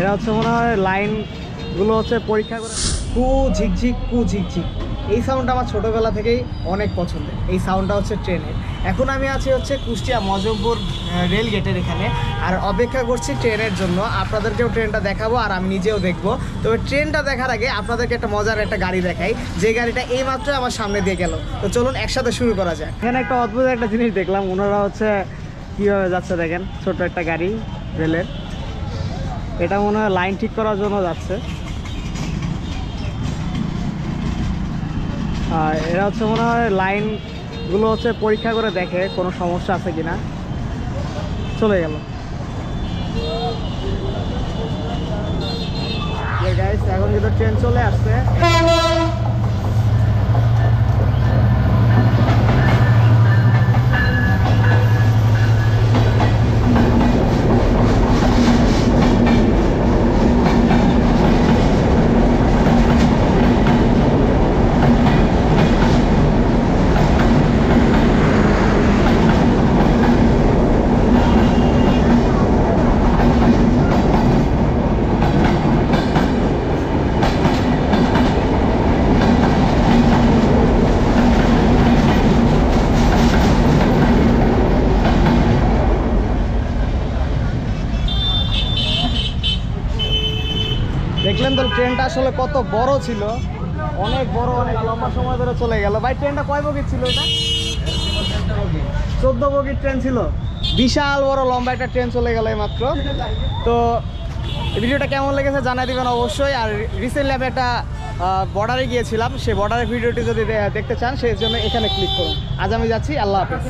এরা হচ্ছে মনে হয় লাইনগুলো হচ্ছে পরীক্ষা করে। কু ঝিকঝিক কু ঝিকঝিক, এই সাউন্ডটা আমার ছোটোবেলা থেকেই অনেক পছন্দের। এই সাউন্ডটা হচ্ছে ট্রেনের। এখন আমি আছি হচ্ছে কুষ্টিয়া মজমপুর রেল গেটের এখানে, আর অপেক্ষা করছি ট্রেনের জন্য। আপনাদেরকেও ট্রেনটা দেখাবো আর আমি নিজেও দেখবো। তবে ট্রেনটা দেখার আগে আপনাদেরকে একটা মজার একটা গাড়ি দেখাই, যে গাড়িটা এইমাত্র আমার সামনে দিয়ে গেল। তো চলুন একসাথে শুরু করা যায়। এখানে একটা অদ্ভুত একটা জিনিস দেখলাম, ওনারা হচ্ছে কীভাবে যাচ্ছে দেখেন, ছোট্ট একটা গাড়ি রেলের। এটা মনে হয় লাইন ঠিক করার জন্য যাচ্ছে। আর এরা হচ্ছে মনে হয় লাইনগুলো হচ্ছে পরীক্ষা করে দেখে কোনো সমস্যা আছে কিনা। চলে গেল গাইস, এখন কিন্তু ট্রেন চলে আসছে। দেখলেন তো ট্রেনটা আসলে কত বড় ছিল, অনেক বড়, অনেক লম্বা সময় ধরে চলে গেল। ভাই ট্রেনটা কয় বগির ছিল? এটা 14 বগির ট্রেন ছিল। বিশাল বড় লম্বা একটা ট্রেন চলে গেল মাত্র। তো ভিডিওটা কেমন লেগেছে জানাই দিবেন অবশ্যই। আর রিসেন্টলি আমি একটা বর্ডারে গিয়েছিলাম, সেই বর্ডারের ভিডিওটি যদি দেখতে চান সেই জন্য এখানে ক্লিক করুন। আজ আমি যাচ্ছি, আল্লাহ হাফেজ।